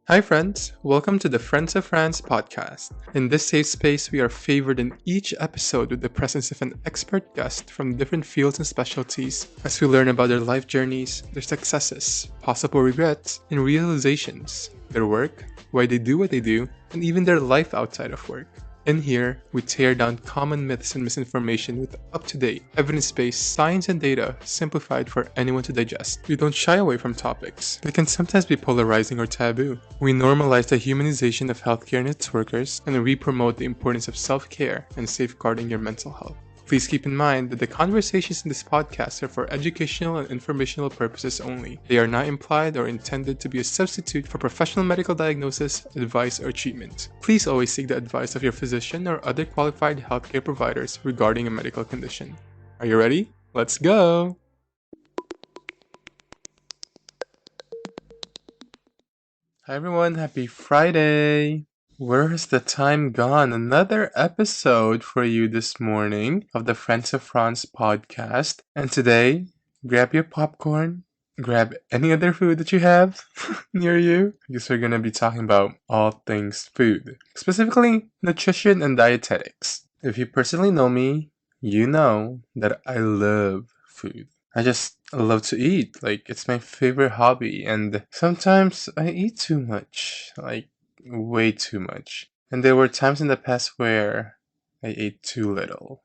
Hi friends, welcome to the Friends of Franz podcast. In this safe space, we are favored in each episode with the presence of an expert guest from different fields and specialties as we learn about their life journeys, their successes, possible regrets, and realizations, their work, why they do what they do, and even their life outside of work. In here, we tear down common myths and misinformation with up-to-date, evidence-based science and data simplified for anyone to digest. We don't shy away from topics that can sometimes be polarizing or taboo. We normalize the humanization of healthcare and its workers, and we promote the importance of self-care and safeguarding your mental health. Please keep in mind that the conversations in this podcast are for educational and informational purposes only. They are not implied or intended to be a substitute for professional medical diagnosis, advice, or treatment. Please always seek the advice of your physician or other qualified healthcare providers regarding a medical condition. Are you ready? Let's go! Hi everyone, happy Friday! Where has the time gone? Another episode for you this morning of the Friends of Franz podcast. And today, grab your popcorn, grab any other food that you have near you, because we're going to be talking about all things food, specifically nutrition and dietetics. If you personally know me, you know that I love food. I just love to eat. It's my favorite hobby. And sometimes I eat too much. Way too much. And there were times in the past where I ate too little,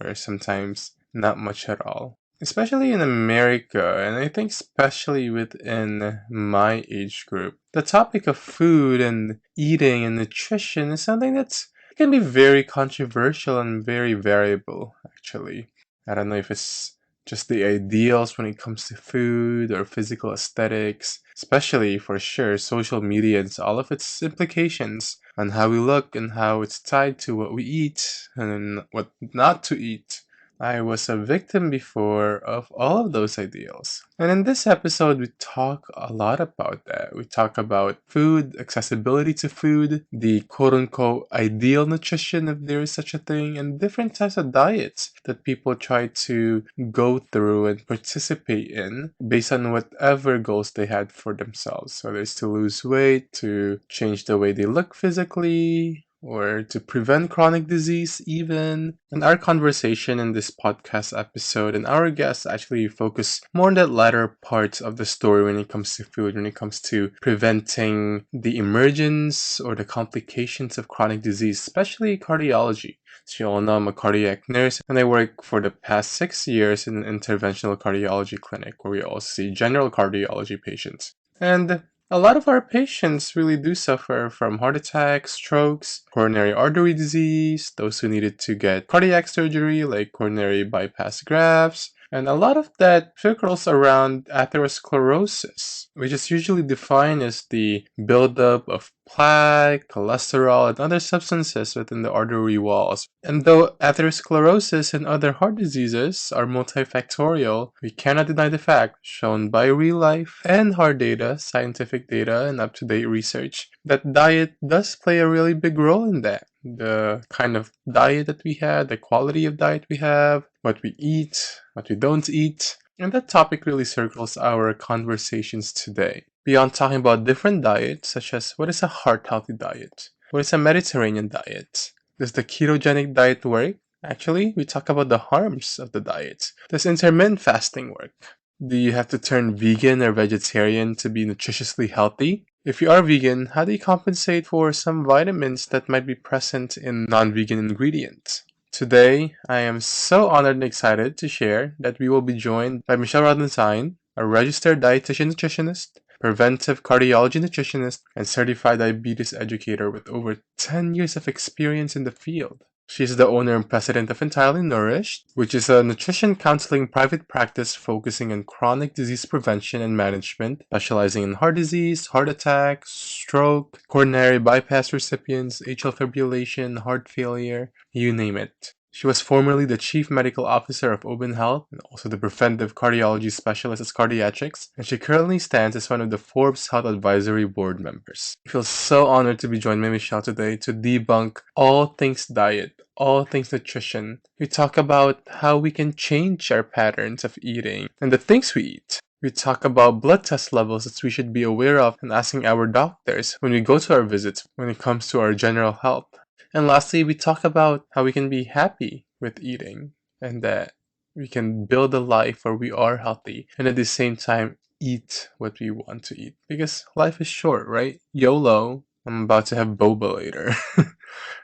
or sometimes not much at all. Especially in America, and I think especially within my age group, the topic of food and eating and nutrition is something that can be very controversial and very variable, actually. I don't know if it's just the ideals when it comes to food or physical aesthetics, especially for sure social media and all of its implications on how we look and how it's tied to what we eat and what not to eat. I was a victim before of all of those ideals. And in this episode, we talk a lot about that. We talk about food, accessibility to food, the quote unquote ideal nutrition, if there is such a thing, and different types of diets that people try to go through and participate in based on whatever goals they had for themselves. Whether it's to lose weight, to change the way they look physically, or to prevent chronic disease even. And our conversation in this podcast episode and our guests actually focus more on that latter part of the story when it comes to food, when it comes to preventing the emergence or the complications of chronic disease, especially cardiology. As you all know, I'm a cardiac nurse and I work for the past 6 years in an interventional cardiology clinic where we also see general cardiology patients. And a lot of our patients really do suffer from heart attacks, strokes, coronary artery disease, those who needed to get cardiac surgery like coronary bypass grafts, and a lot of that circles around atherosclerosis, which is usually defined as the buildup of plaque, cholesterol, and other substances within the artery walls. And though atherosclerosis and other heart diseases are multifactorial, we cannot deny the fact, shown by real life and hard data, scientific data, and up-to-date research, that diet does play a really big role in that. The kind of diet that we have, the quality of diet we have, what we eat, what we don't eat. And that topic really circles our conversations today. Beyond talking about different diets, such as what is a heart-healthy diet? What is a Mediterranean diet? Does the ketogenic diet work? Actually, we talk about the harms of the diet. Does intermittent fasting work? Do you have to turn vegan or vegetarian to be nutritiously healthy? If you are vegan, how do you compensate for some vitamins that might be present in non-vegan ingredients? Today, I am so honored and excited to share that we will be joined by Michelle Routhenstein, a registered dietitian nutritionist, preventive cardiology nutritionist, and certified diabetes educator with over 10 years of experience in the field. She is the owner and president of Entirely Nourished, which is a nutrition counseling private practice focusing on chronic disease prevention and management, specializing in heart disease, heart attack, stroke, coronary bypass recipients, atrial fibrillation, heart failure, you name it. She was formerly the Chief Medical Officer of Oben Health and also the Preventive Cardiology Specialist at Cardiatrics, and she currently stands as one of the Forbes Health Advisory Board members. I feel so honored to be joined by Michelle today to debunk all things diet, all things nutrition. We talk about how we can change our patterns of eating and the things we eat. We talk about blood test levels that we should be aware of and asking our doctors when we go to our visits when it comes to our general health. And lastly, we talk about how we can be happy with eating and that we can build a life where we are healthy and at the same time eat what we want to eat. Because life is short, right? YOLO. I'm about to have boba later.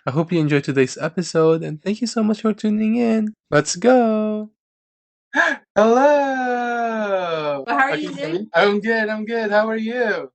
I hope you enjoyed today's episode and thank you so much for tuning in. Let's go! Hello! Well, how are you doing? I'm good. How are you?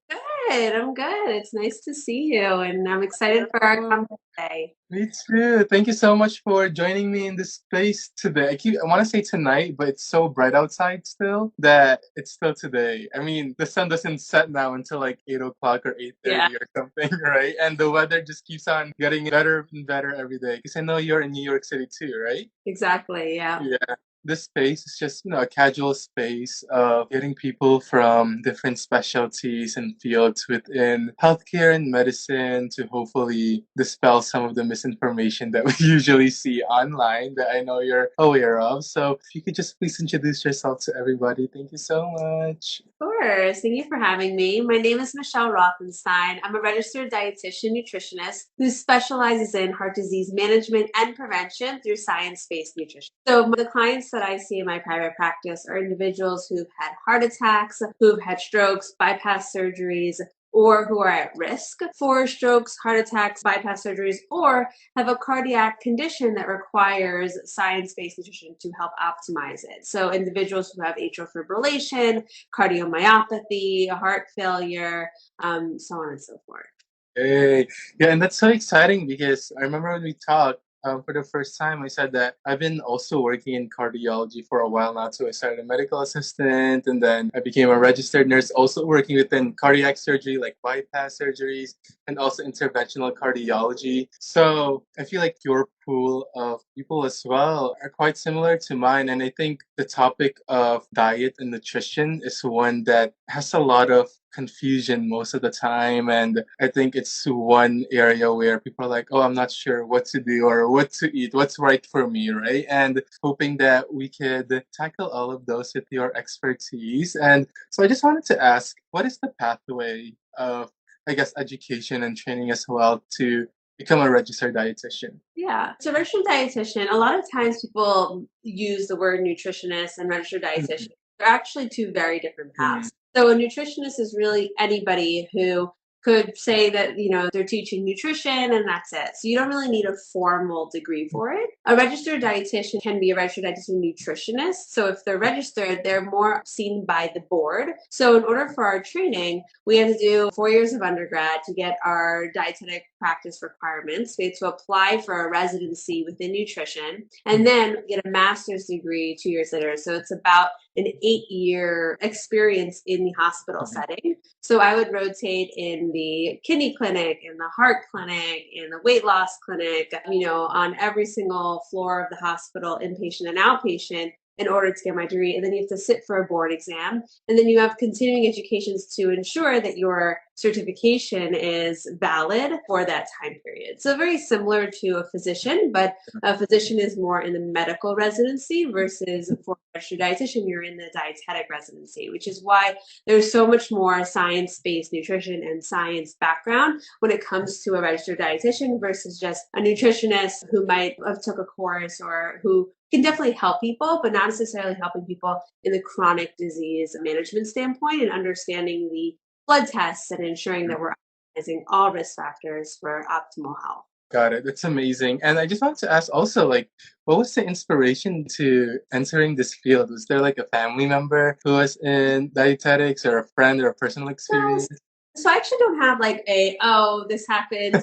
Good, I'm good. It's nice to see you, and I'm excited for our conversation today. Me too. Thank you so much for joining me in this space today. I want to say tonight, but it's so bright outside still that it's still today. I mean, the sun doesn't set now until like 8 o'clock or 8:30 or something, right? And the weather just keeps on getting better and better every day. Because I know you're in New York City too, right? Exactly, yeah. Yeah. This space is just, a casual space of getting people from different specialties and fields within healthcare and medicine to hopefully dispel some of the misinformation that we usually see online that I know you're aware of. So if you could just please introduce yourself to everybody. Thank you so much. Of course. Thank you for having me. My name is Michelle Routhenstein. I'm a registered dietitian nutritionist who specializes in heart disease management and prevention through science-based nutrition. So the clients that I see in my private practice are individuals who've had heart attacks, who've had strokes, bypass surgeries, or who are at risk for strokes, heart attacks, bypass surgeries, or have a cardiac condition that requires science-based nutrition to help optimize it. So individuals who have atrial fibrillation, cardiomyopathy, heart failure, so on and so forth. Hey, yeah, and that's so exciting because I remember when we talked for the first time, I said that I've been also working in cardiology for a while now. So I started a medical assistant and then I became a registered nurse, also working within cardiac surgery, like bypass surgeries, and also interventional cardiology. So I feel like your pool of people as well are quite similar to mine. And I think the topic of diet and nutrition is one that has a lot of confusion most of the time. And I think it's one area where people are like, oh, I'm not sure what to do or what to eat, what's right for me, right? And hoping that we could tackle all of those with your expertise. And so I just wanted to ask, what is the pathway of, I guess, education and training as well to become a registered dietitian? Yeah. So registered dietitian, a lot of times people use the word nutritionist and registered dietitian. They're actually two very different paths. So a nutritionist is really anybody who could say that, they're teaching nutrition and that's it. So you don't really need a formal degree for it. A registered dietitian can be a registered dietitian nutritionist. So if they're registered, they're more seen by the board. So in order for our training, we had to do 4 years of undergrad to get our dietetic practice requirements. We had to apply for a residency within nutrition and then get a master's degree 2 years later. So it's about an 8-year experience in the hospital setting. So I would rotate in the kidney clinic, in the heart clinic, in the weight loss clinic, on every single floor of the hospital, inpatient and outpatient, in order to get my degree. And then you have to sit for a board exam. And then you have continuing educations to ensure that your certification is valid for that time period. So very similar to a physician, but a physician is more in the medical residency versus for a registered dietitian, you're in the dietetic residency, which is why there's so much more science-based nutrition and science background when it comes to a registered dietitian versus just a nutritionist who might have took a course or who can definitely help people, but not necessarily helping people in the chronic disease management standpoint and understanding the blood tests and ensuring that we're optimizing all risk factors for optimal health. Got it. That's amazing. And I just wanted to ask also, like, what was the inspiration to entering this field? Was there like a family member who was in dietetics or a friend or a personal experience? So I actually don't have like this happened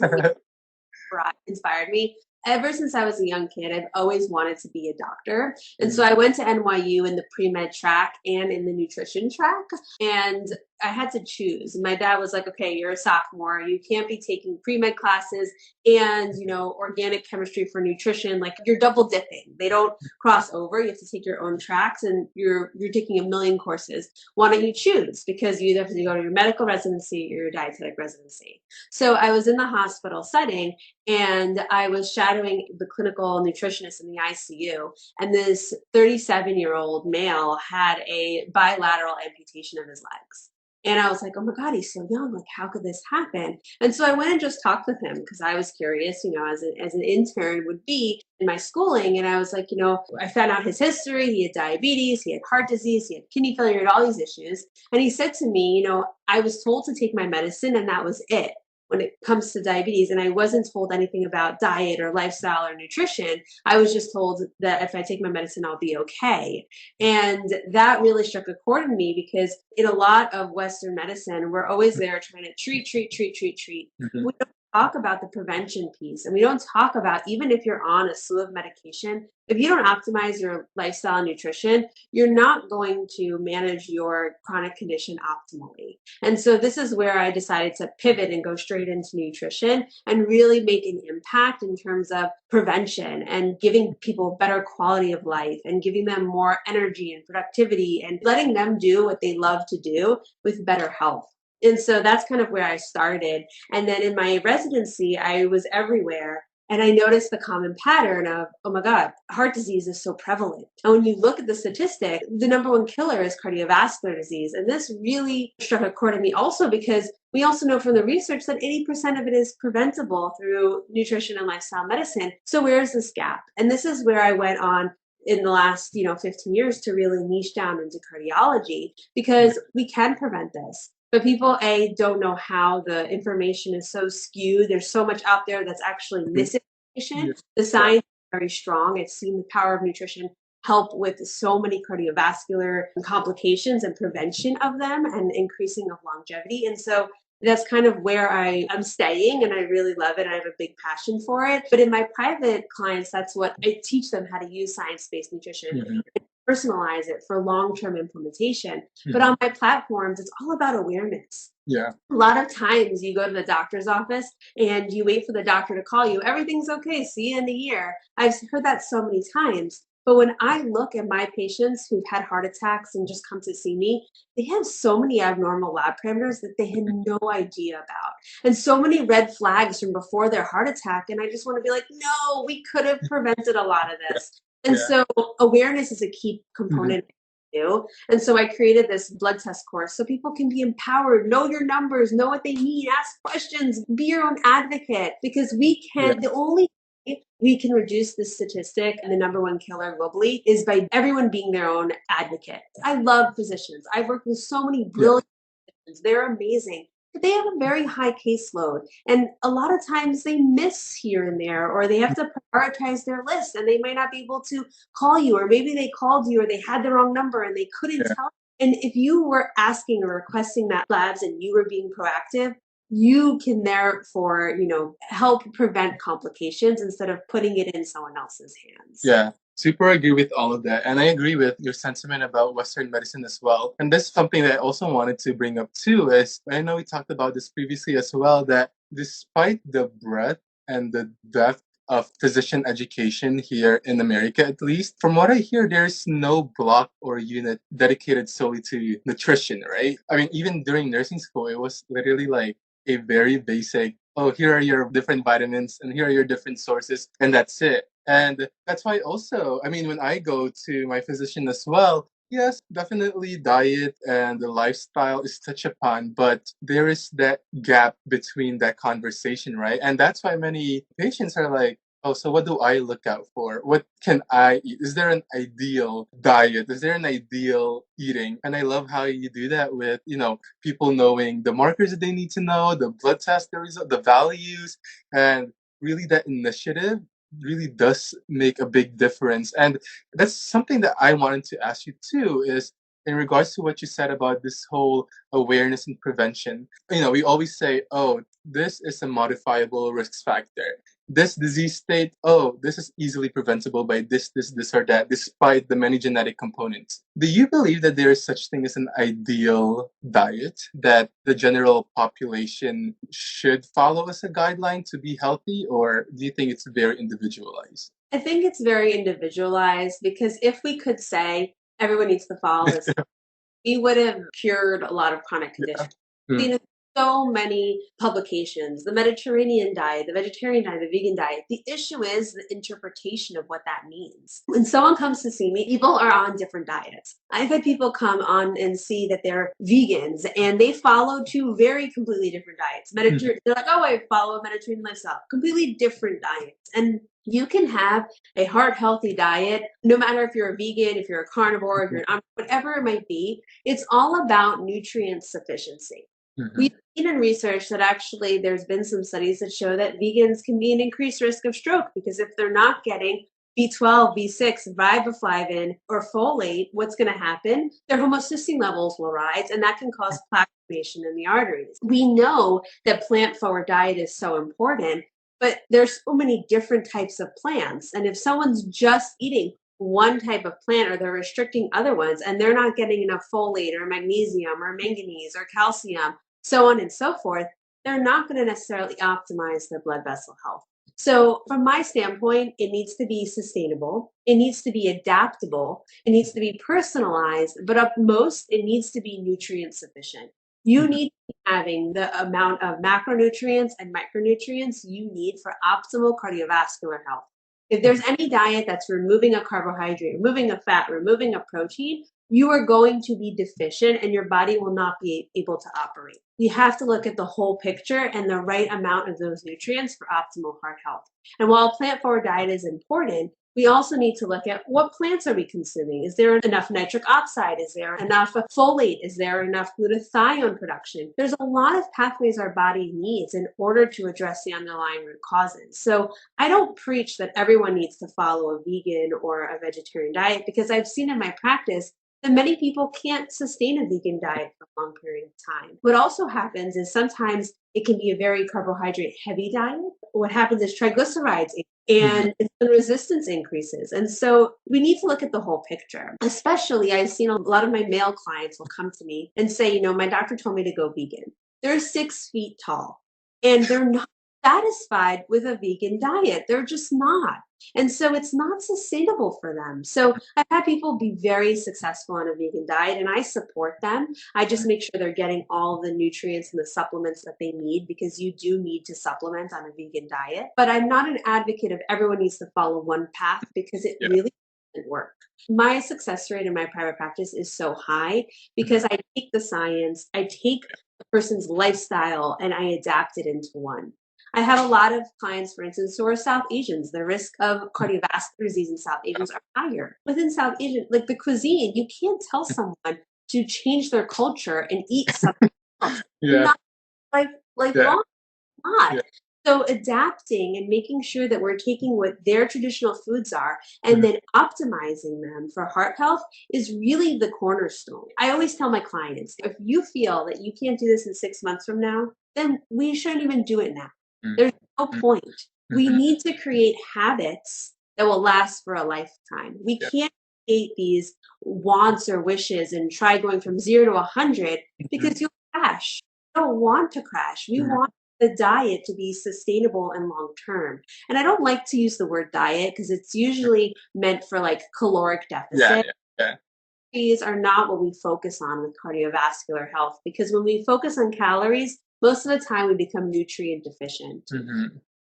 inspired me. Ever since I was a young kid, I've always wanted to be a doctor. And so I went to NYU in the pre-med track and in the nutrition track. And I had to choose. And my dad was like, okay, you're a sophomore. You can't be taking pre-med classes and, organic chemistry for nutrition. Like you're double dipping. They don't cross over. You have to take your own tracks and you're taking a million courses. Why don't you choose? Because you either have to go to your medical residency or your dietetic residency. So I was in the hospital setting and I was shadowing the clinical nutritionist in the ICU. And this 37-year-old male had a bilateral amputation of his legs. And I was like, oh my God, he's so young. Like, how could this happen? And so I went and just talked with him because I was curious, as an intern would be in my schooling. And I was like, I found out his history. He had diabetes, he had heart disease, he had kidney failure, he had all these issues. And he said to me, I was told to take my medicine and that was it when it comes to diabetes. And I wasn't told anything about diet or lifestyle or nutrition. I was just told that if I take my medicine, I'll be okay. And that really struck a chord in me because in a lot of Western medicine, we're always there trying to treat. Mhm. We don't talk about the prevention piece. And we don't talk about, even if you're on a slew of medication, if you don't optimize your lifestyle and nutrition, you're not going to manage your chronic condition optimally. And so this is where I decided to pivot and go straight into nutrition and really make an impact in terms of prevention and giving people better quality of life and giving them more energy and productivity and letting them do what they love to do with better health. And so that's kind of where I started. And then in my residency, I was everywhere. And I noticed the common pattern of, oh my God, heart disease is so prevalent. And when you look at the statistic, the number one killer is cardiovascular disease. And this really struck a chord in me also because we also know from the research that 80% of it is preventable through nutrition and lifestyle medicine. So where is this gap? And this is where I went on in the last 15 years to really niche down into cardiology because we can prevent this. But people, don't know how. The information is so skewed. There's so much out there that's actually misinformation. The science is very strong. It's seen the power of nutrition help with so many cardiovascular complications and prevention of them and increasing of longevity. And so that's kind of where I'm staying and I really love it. I have a big passion for it. But in my private clients, that's what I teach them, how to use science-based nutrition, personalize it for long-term implementation. But on my platforms, it's all about awareness. Yeah. A lot of times you go to the doctor's office and you wait for the doctor to call you. Everything's okay. See you in a year. I've heard that so many times. But when I look at my patients who've had heart attacks and just come to see me, they have so many abnormal lab parameters that they had no idea about. And so many red flags from before their heart attack. And I just want to be like, no, we could have prevented a lot of this. And so awareness is a key component. And so I created this blood test course so people can be empowered, know your numbers, know what they need, ask questions, be your own advocate, because the only way we can reduce this statistic and the number one killer globally is by everyone being their own advocate. I love physicians. I've worked with so many brilliant physicians. They're amazing. But they have a very high caseload. And a lot of times they miss here and there, or they have to prioritize their list and they might not be able to call you, or maybe they called you or they had the wrong number and they couldn't tell. And if you were asking or requesting that labs and you were being proactive, you can therefore, help prevent complications instead of putting it in someone else's hands. Yeah. Super agree with all of that. And I agree with your sentiment about Western medicine as well. And that's something that I also wanted to bring up too, is I know we talked about this previously as well, that despite the breadth and the depth of physician education here in America, at least, from what I hear, there's no block or unit dedicated solely to nutrition, right? I mean, even during nursing school, it was literally like a very basic, oh, here are your different vitamins and here are your different sources, and that's it. And that's why also, I mean, when I go to my physician as well, yes, definitely diet and the lifestyle is touched upon, but there is that gap between that conversation, right? And that's why many patients are like, oh, so what do I look out for? What can I eat? Is there an ideal diet? Is there an ideal eating? And I love how you do that with, people knowing the markers that they need to know, the blood test, the result, the values, and really that initiative really does make a big difference. And that's something that I wanted to ask you too, is in regards to what you said about this whole awareness and prevention. We always say, oh, this is a modifiable risk factor. this disease state, oh, this is easily preventable by this, or that, despite the many genetic components. Do you believe that there is such thing as an ideal diet that the general population should follow as a guideline to be healthy, or do you think it's very individualized? I think it's very individualized because if we could say everyone needs to follow this, we would have cured a lot of chronic conditions. Mm. You know, so many publications, the Mediterranean diet, the vegetarian diet, the vegan diet. The issue is the interpretation of what that means. When someone comes to see me, people are on different diets. I've had people come on and see that they're vegans and they follow two very completely different diets. They're like, oh, I follow a Mediterranean lifestyle, completely different diets. And you can have a heart healthy diet, no matter if you're a vegan, if you're a carnivore, if you're an whatever it might be. It's all about nutrient sufficiency. We've seen in research that actually there's been some studies that show that vegans can be an increased risk of stroke because if they're not getting B12, B6, riboflavin, or folate, what's going to happen? Their homocysteine levels will rise, and that can cause plaque formation in the arteries. We know that plant-forward diet is so important, but there's so many different types of plants. And if someone's just eating one type of plant or they're restricting other ones and they're not getting enough folate or magnesium or manganese or calcium, so on and so forth, they're not going to necessarily optimize their blood vessel health. So from my standpoint, it needs to be sustainable. It needs to be adaptable. It needs to be personalized, but at most, it needs to be nutrient sufficient. You need to be having the amount of macronutrients and micronutrients you need for optimal cardiovascular health. If there's any diet that's removing a carbohydrate, removing a fat, removing a protein, you are going to be deficient and your body will not be able to operate. You have to look at the whole picture and the right amount of those nutrients for optimal heart health. And while a plant-forward diet is important, we also need to look at what plants are we consuming? Is there enough nitric oxide? Is there enough folate? Is there enough glutathione production? There's a lot of pathways our body needs in order to address the underlying root causes. So I don't preach that everyone needs to follow a vegan or a vegetarian diet because I've seen in my practice that many people can't sustain a vegan diet for a long period of time. What also happens is sometimes it can be a very carbohydrate heavy diet. What happens is triglycerides and insulin resistance increases. And so we need to look at the whole picture. Especially, I've seen a lot of my male clients will come to me and say, you know, my doctor told me to go vegan. They're 6 feet tall and they're not satisfied with a vegan diet. They're just not. And so it's not sustainable for them. So I've had people be very successful on a vegan diet and I support them. I just make sure they're getting all the nutrients and the supplements that they need because you do need to supplement on a vegan diet. But I'm not an advocate of everyone needs to follow one path because it really doesn't work. My success rate in my private practice is so high because I take the science, I take a person's lifestyle and I adapt it into one. I have a lot of clients, for instance, who are South Asians. The risk of cardiovascular disease in South Asians are higher. Within South Asian, like the cuisine, you can't tell someone to change their culture and eat something else. Not lifelong, not. So adapting and making sure that we're taking what their traditional foods are and then optimizing them for heart health is really the cornerstone. I always tell my clients, if you feel that you can't do this in 6 months from now, then we shouldn't even do it now. There's no point. We need to create habits that will last for a lifetime. We can't create these wants or wishes and try going from 0 to 100 because you'll crash. We don't want to crash. We want the diet to be sustainable and long term. And I don't like to use the word diet because it's usually meant for like caloric deficit. These are not what we focus on with cardiovascular health because when we focus on calories, most of the time we become nutrient deficient.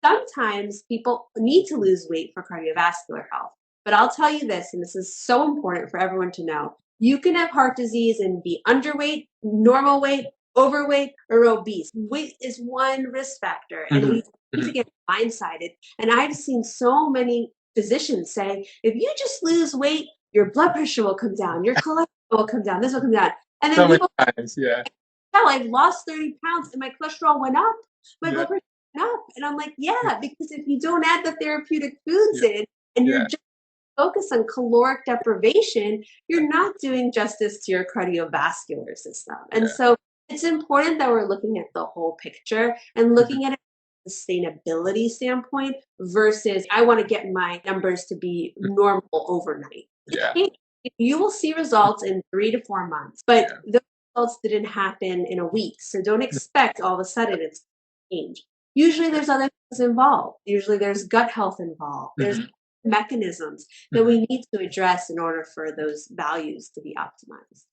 Sometimes people need to lose weight for cardiovascular health. But I'll tell you this, and this is so important for everyone to know. You can have heart disease and be underweight, normal weight, overweight, or obese. Weight is one risk factor, and we need to get blindsided. And I've seen so many physicians say, if you just lose weight, your blood pressure will come down, your cholesterol will come down, this will come down. And then people hell, I've lost 30 pounds and my cholesterol went up. My blood pressure went up. And I'm like, yeah, because if you don't add the therapeutic foods in and you're just focused on caloric deprivation, you're not doing justice to your cardiovascular system. And so it's important that we're looking at the whole picture and looking at it sustainability standpoint versus I want to get my numbers to be normal overnight. Yeah. You will see results in 3 to 4 months, but those results didn't happen in a week. So don't expect all of a sudden it's change. Usually there's other things involved. Usually there's gut health involved. There's mechanisms that we need to address in order for those values to be optimized.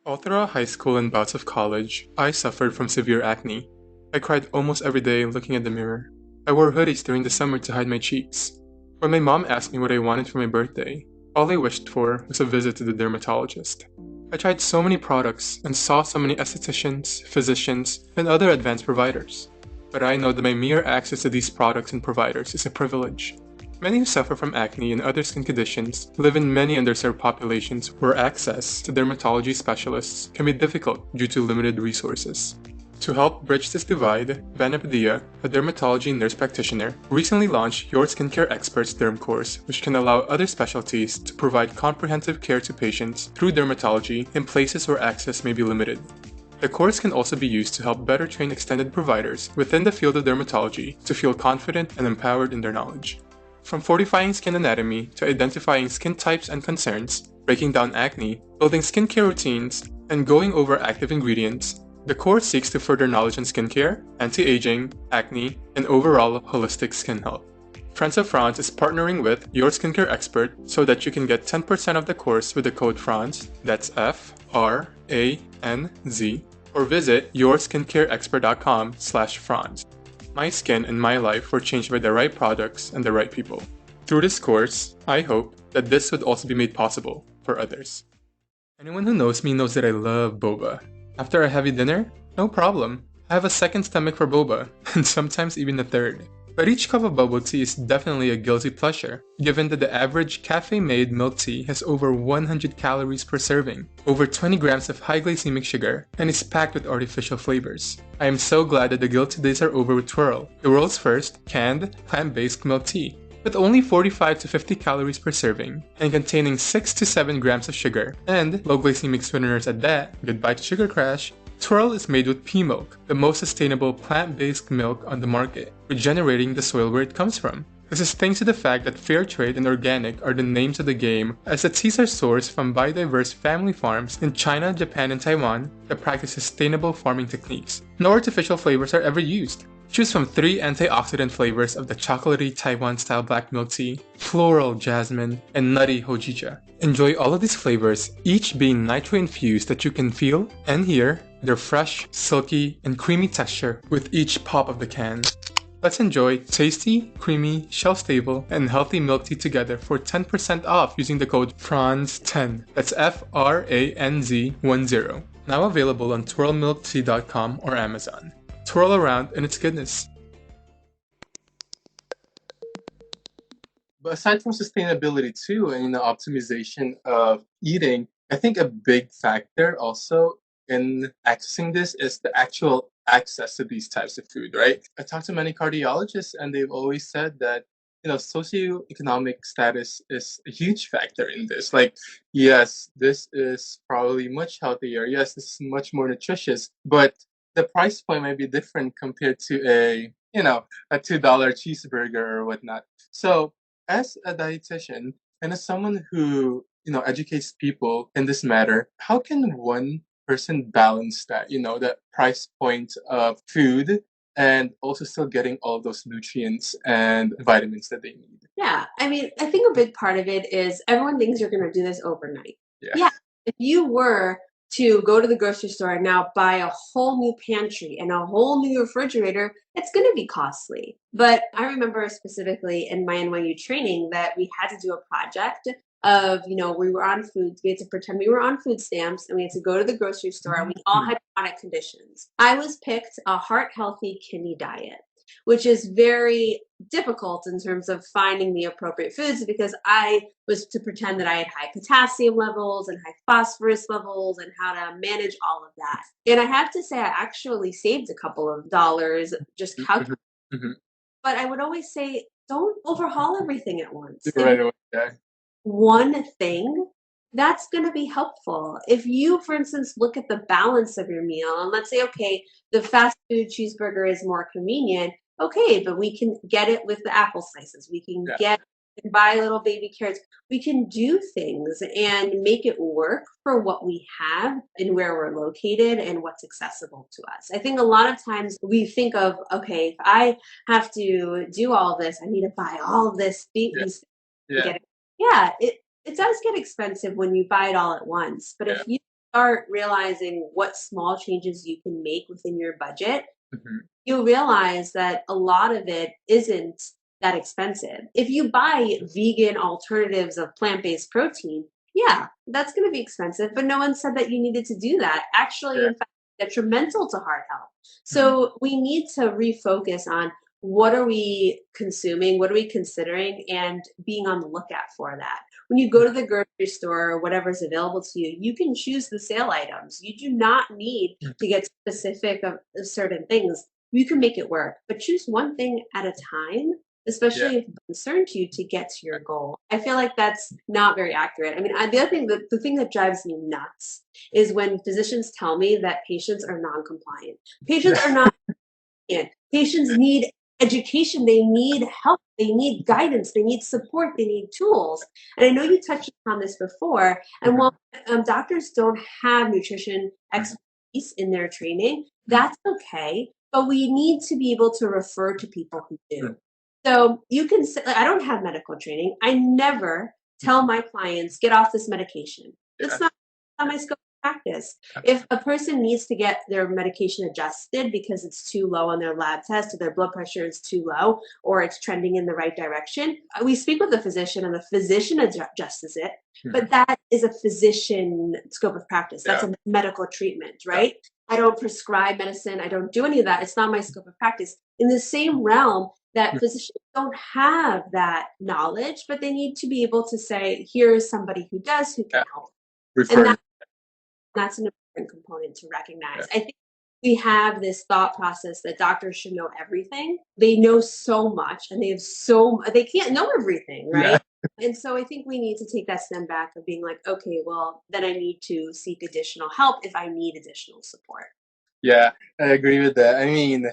All throughout high school and bouts of college, I suffered from severe acne. I cried almost every day looking at the mirror. I wore hoodies during the summer to hide my cheeks. When my mom asked me what I wanted for my birthday, all I wished for was a visit to the dermatologist. I tried so many products and saw so many estheticians, physicians, and other advanced providers. But I know that my mere access to these products and providers is a privilege. Many who suffer from acne and other skin conditions live in many underserved populations where access to dermatology specialists can be difficult due to limited resources. To help bridge this divide, Vanapadia, a dermatology nurse practitioner, recently launched Your Skincare Expert's Derm course, which can allow other specialties to provide comprehensive care to patients through dermatology in places where access may be limited. The course can also be used to help better train extended providers within the field of dermatology to feel confident and empowered in their knowledge. From fortifying skin anatomy to identifying skin types and concerns, breaking down acne, building skincare routines, and going over active ingredients, the course seeks to further knowledge on skincare, anti-aging, acne, and overall holistic skin health. Friends of Franz is partnering with Your Skincare Expert so that you can get 10% of the course with the code Franz, that's FRANZ, or visit yourskincareexpert.com/Franz. My skin and my life were changed by the right products and the right people. Through this course, I hope that this would also be made possible for others. Anyone who knows me knows that I love boba. After a heavy dinner, no problem. I have a second stomach for boba, and sometimes even a third. But each cup of bubble tea is definitely a guilty pleasure, given that the average cafe-made milk tea has over 100 calories per serving, over 20 grams of high glycemic sugar, and is packed with artificial flavors. I am so glad that the guilty days are over with Twirl, the world's first canned, plant-based milk tea. With only 45 to 50 calories per serving, and containing 6 to 7 grams of sugar, and low glycemic sweeteners at that, goodbye to sugar crash, Twirl is made with pea milk, the most sustainable plant-based milk on the market, regenerating the soil where it comes from. This is thanks to the fact that fair trade and organic are the names of the game, as the teas are sourced from biodiverse family farms in China, Japan, and Taiwan that practice sustainable farming techniques. No artificial flavors are ever used. Choose from 3 antioxidant flavors of the chocolatey Taiwan-style black milk tea, floral jasmine, and nutty hojicha. Enjoy all of these flavors, each being nitro-infused that you can feel and hear their fresh, silky, and creamy texture with each pop of the can. Let's enjoy tasty, creamy, shelf-stable, and healthy milk tea together for 10% off using the code FRANZ10. That's FRANZ10. Now available on twirlmilktea.com or Amazon. Twirl around in its goodness. But aside from sustainability too, and optimization of eating, I think a big factor also in accessing this is the actual access to these types of food, right? I talked to many cardiologists and they've always said that, socioeconomic status is a huge factor in this. Like, yes, this is probably much healthier. Yes, this is much more nutritious, but the price point might be different compared to a $2 cheeseburger or whatnot. So as a dietitian and as someone who educates people in this matter, how can one person balance that that price point of food and also still getting all of those nutrients and vitamins that they need? Yeah, I mean, I think a big part of it is everyone thinks you're going to do this overnight. Yeah. Yeah, if you were to go to the grocery store and now buy a whole new pantry and a whole new refrigerator, it's going to be costly. But I remember specifically in my NYU training that we had to do a project of, we were on foods, we had to pretend we were on food stamps and we had to go to the grocery store and we all had chronic conditions. I was picked a heart healthy kidney diet, which is very difficult in terms of finding the appropriate foods because I was to pretend that I had high potassium levels and high phosphorus levels and how to manage all of that. And I have to say, I actually saved a couple of dollars just calculating. But I would always say, don't overhaul everything at once. Right away. Yeah. One thing that's going to be helpful. If you, for instance, look at the balance of your meal and let's say, okay, the fast food cheeseburger is more convenient. Okay, but we can get it with the apple slices. We can buy little baby carrots. We can do things and make it work for what we have and where we're located and what's accessible to us. I think a lot of times we think of, okay, if I have to do all this, I need to buy all of this, these things to get it. Yeah, it does get expensive when you buy it all at once. But if you start realizing what small changes you can make within your budget, you'll realize that a lot of it isn't that expensive. If you buy vegan alternatives of plant-based protein, yeah, that's going to be expensive, but no one said that you needed to do that. Actually, in fact, detrimental to heart health. So we need to refocus on what are we consuming, what are we considering, and being on the lookout for that. When you go to the grocery store or whatever's available to you, you can choose the sale items. You do not need to get specific of certain things. You can make it work, but choose one thing at a time, especially if it's a concern to you to get to your goal. I feel like that's not very accurate. I mean, the other thing, the thing that drives me nuts is when physicians tell me that patients are non-compliant. Patients are not compliant. Patients need education. They need help. They need guidance. They need support. They need tools. And I know you touched upon this before. And while doctors don't have nutrition expertise in their training, that's okay. But we need to be able to refer to people who do. So you can say, like, I don't have medical training. I never tell my clients, get off this medication. It's not my scope of practice. If a person needs to get their medication adjusted because it's too low on their lab test or their blood pressure is too low or it's trending in the right direction, we speak with the physician and the physician adjusts it. But that is a physician scope of practice. That's a medical treatment, right? I don't prescribe medicine. I don't do any of that. It's not my scope of practice. In the same realm, that physicians don't have that knowledge, but they need to be able to say, here is somebody who does, who can help. And that's an important component to recognize. I think we have this thought process that doctors should know everything. They know so much and they can't know everything, right? And so I think we need to take that step back of being like, okay, well, then I need to seek additional help if I need additional support. Yeah, I agree with that. I mean,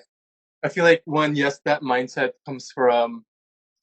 I feel like that mindset comes from,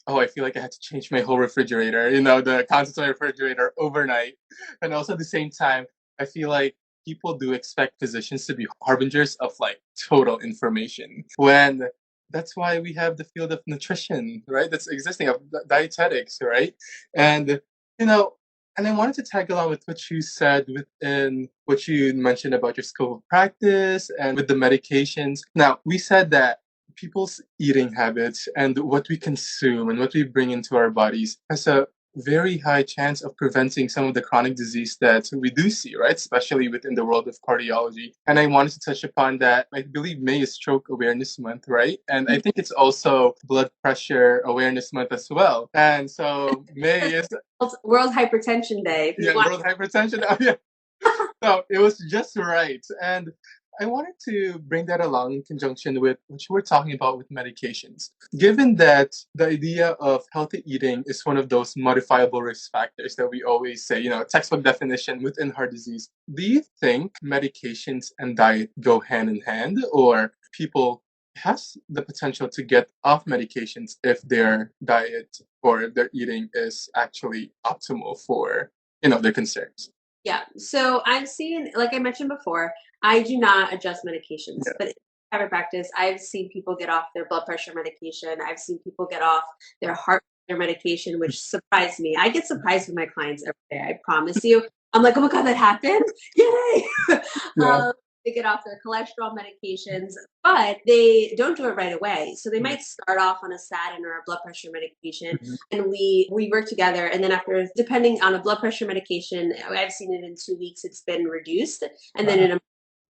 oh, I feel like I had to change my whole refrigerator, the contents of my refrigerator overnight. And also at the same time, I feel like people do expect physicians to be harbingers of like total information when that's why we have the field of nutrition, right? That's existing of dietetics, right? And, you know, and I wanted to tag along with what you said within what you mentioned about your scope of practice and with the medications. Now, we said that people's eating habits and what we consume and what we bring into our bodies has a very high chance of preventing some of the chronic disease that we do see, right? Especially within the world of cardiology. And I wanted to touch upon that. I believe May is Stroke Awareness Month, right? And I think it's also Blood Pressure Awareness Month as well. And so May is World Hypertension Day. World Hypertension. Oh, yeah. So it was just right. And I wanted to bring that along in conjunction with what you were talking about with medications. Given that the idea of healthy eating is one of those modifiable risk factors that we always say, textbook definition within heart disease, do you think medications and diet go hand in hand, or people has the potential to get off medications if their diet or if their eating is actually optimal for, their concerns? Yeah. So I've seen, like I mentioned before, I do not adjust medications, but in private practice, I've seen people get off their blood pressure medication. I've seen people get off their heart failure medication, which surprised me. I get surprised with my clients every day. I promise you. I'm like, oh my God, that happened. Yay. They get off their cholesterol medications, but they don't do it right away. So they might start off on a statin or a blood pressure medication, and we work together. And then after, depending on a blood pressure medication, I've seen it in 2 weeks, it's been reduced, and then in a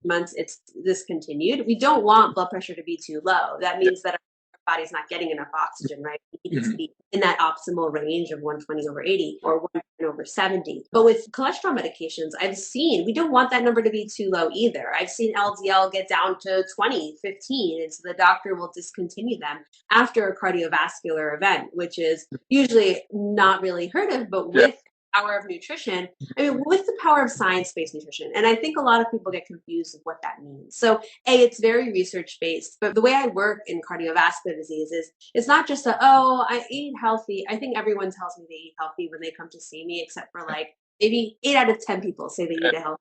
month it's discontinued. We don't want blood pressure to be too low. That means that our body's not getting enough oxygen, right? We need it to be in that optimal range of 120/80 or 110/70. But with cholesterol medications, I've seen we don't want that number to be too low either. I've seen LDL get down to 20, 15, and so the doctor will discontinue them after a cardiovascular event, which is usually not really heard of, but with power of nutrition, I mean, with the power of science-based nutrition. And I think a lot of people get confused with what that means. So it's very research-based, but the way I work in cardiovascular disease is it's not just I eat healthy. I think everyone tells me they eat healthy when they come to see me, except for like maybe 8 out of 10 people say they eat a healthy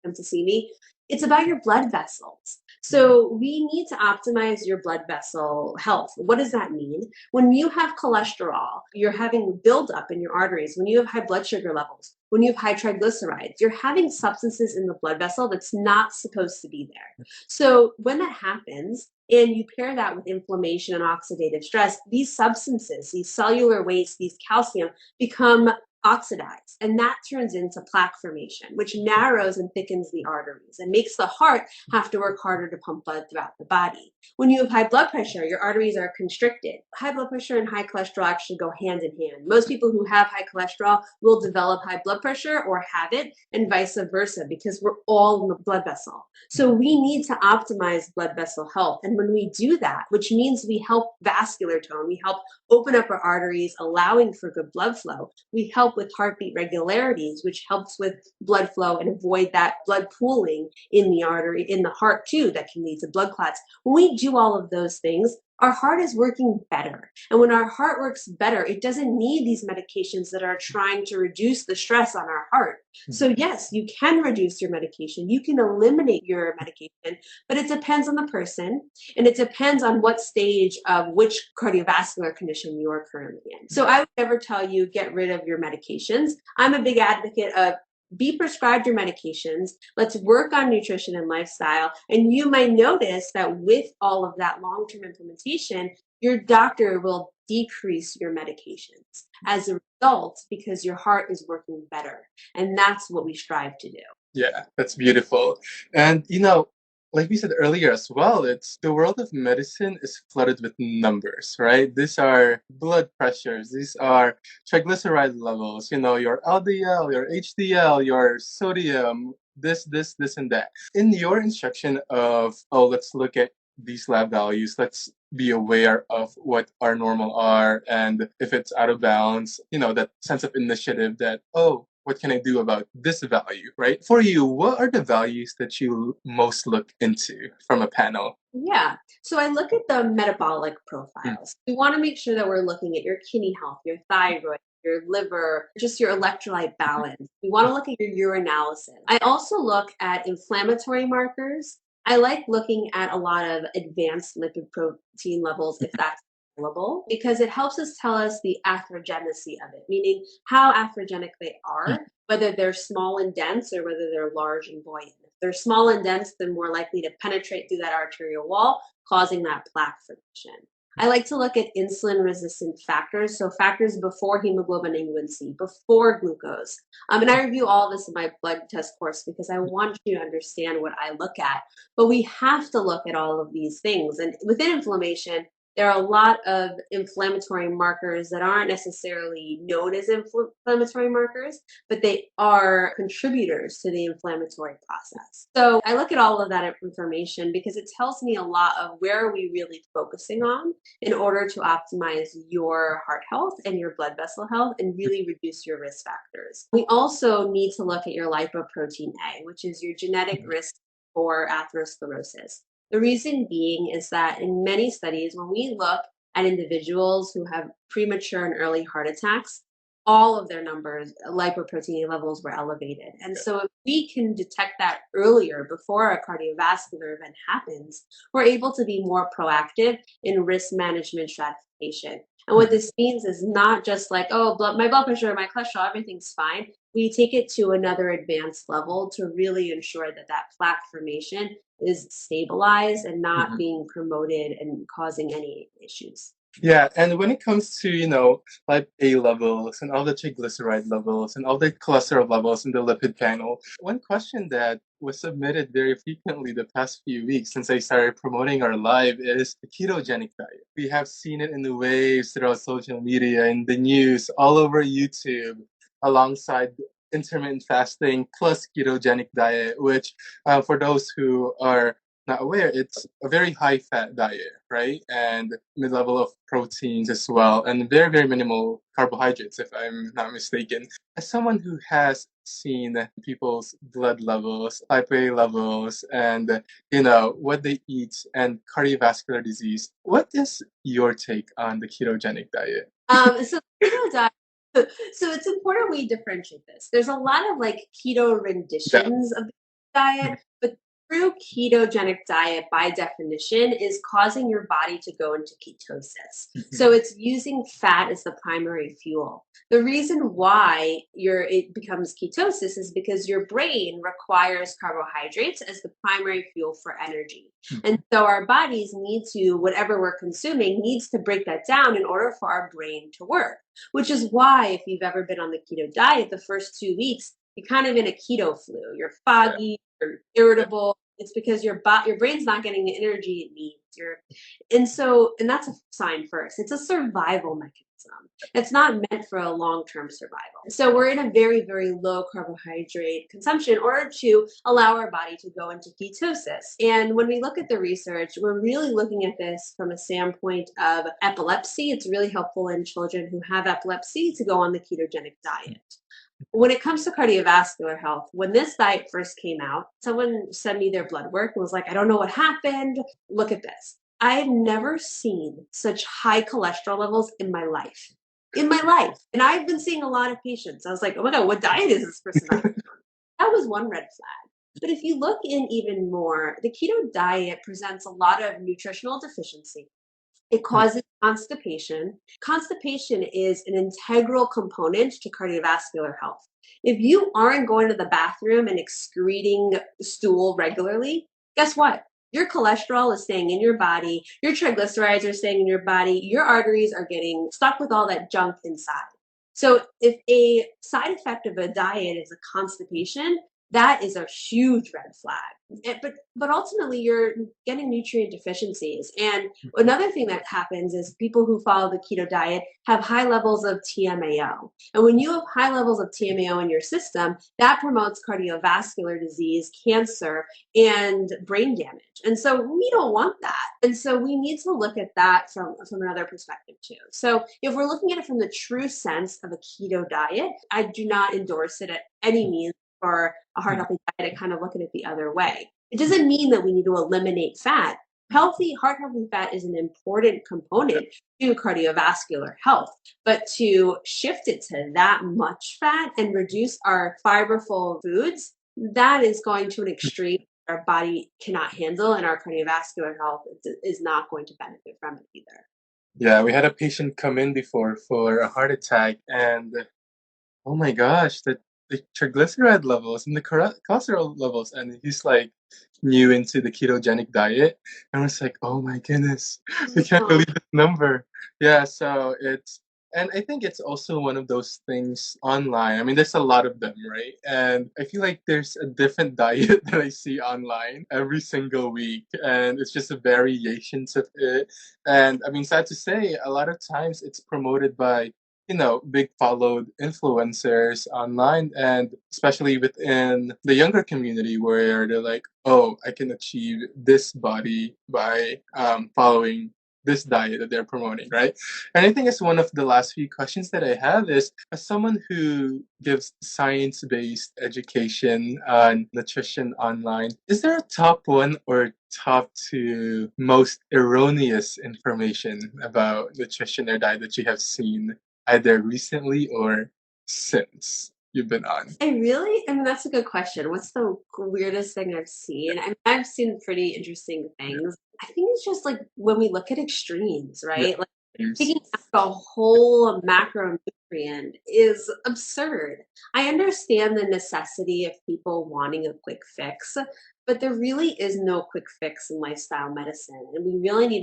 come to see me. It's about your blood vessels. So we need to optimize your blood vessel health. What does that mean? When you have cholesterol, you're having buildup in your arteries. When you have high blood sugar levels, when you have high triglycerides, you're having substances in the blood vessel that's not supposed to be there. So when that happens, and you pair that with inflammation and oxidative stress, these substances, these cellular waste, these calcium become oxidized, and that turns into plaque formation, which narrows and thickens the arteries and makes the heart have to work harder to pump blood throughout the body. When you have high blood pressure, your arteries are constricted. High blood pressure and high cholesterol actually go hand in hand. Most people who have high cholesterol will develop high blood pressure or have it, and vice versa, because we're all in the blood vessel. So we need to optimize blood vessel health. And when we do that, which means we help vascular tone, we help open up our arteries, allowing for good blood flow, we help with heartbeat regularities, which helps with blood flow and avoid that blood pooling in the artery, in the heart too, that can lead to blood clots. When we do all of those things, our heart is working better. And when our heart works better, it doesn't need these medications that are trying to reduce the stress on our heart. So yes, you can reduce your medication. You can eliminate your medication, but it depends on the person, and it depends on what stage of which cardiovascular condition you are currently in. So I would never tell you get rid of your medications. I'm a big advocate of be prescribed your medications. Let's work on nutrition and lifestyle. And you might notice that with all of that long-term implementation, your doctor will decrease your medications as a result because your heart is working better. And that's what we strive to do. Yeah, that's beautiful. And like we said earlier as well, it's the world of medicine is flooded with numbers, right? These are blood pressures, these are triglyceride levels, your LDL, your HDL, your sodium, this, and that. In your instruction of, let's look at these lab values, let's be aware of what our normal are, and if it's out of balance, that sense of initiative that, what can I do about this value, right? For you, what are the values that you most look into from a panel? Yeah. So I look at the metabolic profiles. We want to make sure that we're looking at your kidney health, your thyroid, your liver, just your electrolyte balance. We want to look at your urinalysis. I also look at inflammatory markers. I like looking at a lot of advanced lipid protein levels if that's available, because it helps us tell us the atherogenicity of it, meaning how atherogenic they are, whether they're small and dense or whether they're large and buoyant. If they're small and dense, they're more likely to penetrate through that arterial wall, causing that plaque formation. I like to look at insulin resistant factors, so factors before hemoglobin A1C, before glucose. And I review all this in my blood test course because I want you to understand what I look at. But we have to look at all of these things. And within inflammation, there are a lot of inflammatory markers that aren't necessarily known as inflammatory markers, but they are contributors to the inflammatory process. So I look at all of that information because it tells me a lot of where are we really focusing on in order to optimize your heart health and your blood vessel health and really reduce your risk factors. We also need to look at your lipoprotein A, which is your genetic risk for atherosclerosis. The reason being is that in many studies, when we look at individuals who have premature and early heart attacks, all of their numbers, lipoprotein levels were elevated. And so if we can detect that earlier before a cardiovascular event happens, we're able to be more proactive in risk management stratification. And what this means is not just like, my blood pressure, my cholesterol, everything's fine. We take it to another advanced level to really ensure that that plaque formation is stabilized and not being promoted and causing any issues. Yeah, and when it comes to, like A levels and all the triglyceride levels and all the cholesterol levels in the lipid panel, one question that was submitted very frequently the past few weeks since I started promoting our live is the ketogenic diet. We have seen it in the waves throughout social media, in the news, all over YouTube, alongside intermittent fasting plus ketogenic diet, which for those who are not aware, it's a very high fat diet, right? And mid level of proteins as well, and very, very minimal carbohydrates, if I'm not mistaken. As someone who has seen people's blood levels, type A levels, and what they eat and cardiovascular disease, what is your take on the ketogenic diet? So keto diet. So it's important we differentiate this. There's a lot of like keto Yeah. renditions of the diet, but true ketogenic diet by definition is causing your body to go into ketosis. So it's using fat as the primary fuel. The reason why it becomes ketosis is because your brain requires carbohydrates as the primary fuel for energy. And so our bodies need to, whatever we're consuming, needs to break that down in order for our brain to work, which is why if you've ever been on the keto diet, the first 2 weeks, you're kind of in a keto flu. You're foggy, you're irritable. It's because your brain's not getting the energy it needs. And that's a sign first. It's a survival mechanism. It's not meant for a long-term survival. So we're in a very, very low carbohydrate consumption in order to allow our body to go into ketosis. And when we look at the research, we're really looking at this from a standpoint of epilepsy. It's really helpful in children who have epilepsy to go on the ketogenic diet. When it comes to cardiovascular health, when this diet first came out, someone sent me their blood work and was like, I don't know what happened. Look at this. I've never seen such high cholesterol levels in my life. In my life. And I've been seeing a lot of patients. I was like, oh my God, what diet is this person on? That was one red flag. But if you look in even more, the keto diet presents a lot of nutritional deficiency. It causes constipation. Constipation is an integral component to cardiovascular health. If you aren't going to the bathroom and excreting stool regularly, guess what? Your cholesterol is staying in your body, your triglycerides are staying in your body, your arteries are getting stuck with all that junk inside. So, if a side effect of a diet is a constipation, that is a huge red flag. But ultimately, you're getting nutrient deficiencies. And another thing that happens is people who follow the keto diet have high levels of TMAO. And when you have high levels of TMAO in your system, that promotes cardiovascular disease, cancer, and brain damage. And so we don't want that. And so we need to look at that from another perspective too. So if we're looking at it from the true sense of a keto diet, I do not endorse it at any means for a heart healthy diet and kind of look at it the other way. It doesn't mean that we need to eliminate fat. Heart healthy fat is an important component to cardiovascular health, but to shift it to that much fat and reduce our fiberful foods, that is going to an extreme our body cannot handle, and our cardiovascular health is not going to benefit from it either. Yeah, we had a patient come in before for a heart attack, and oh my gosh, the triglyceride levels and the cholesterol levels, and he's like new into the ketogenic diet, and it's like, oh my goodness, we can't believe this number. Yeah, so and I think it's also one of those things online. I mean, there's a lot of them, right? And I feel like there's a different diet that I see online every single week, and it's just a variations of it. And I mean, sad to say, a lot of times it's promoted by big followed influencers online, and especially within the younger community where they're like, oh, I can achieve this body by following this diet that they're promoting, right? And I think it's one of the last few questions that I have is, as someone who gives science-based education on nutrition online, is there a top one or top two most erroneous information about nutrition or diet that you have seen either recently or since you've been on? I mean, that's a good question. What's the weirdest thing I've seen? I mean, I've seen pretty interesting Yeah. things. I think it's just like when we look at extremes, Yeah. right? Like James. taking out a whole macronutrient is absurd. I understand the necessity of people wanting a quick fix, but there really is no quick fix in lifestyle medicine. And we need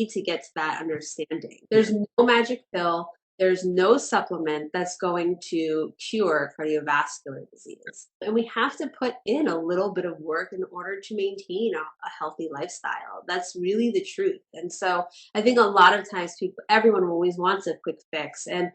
to get to that understanding. There's no magic pill. There's no supplement that's going to cure cardiovascular disease. And we have to put in a little bit of work in order to maintain a healthy lifestyle. That's really the truth. And so I think a lot of times everyone always wants a quick fix. And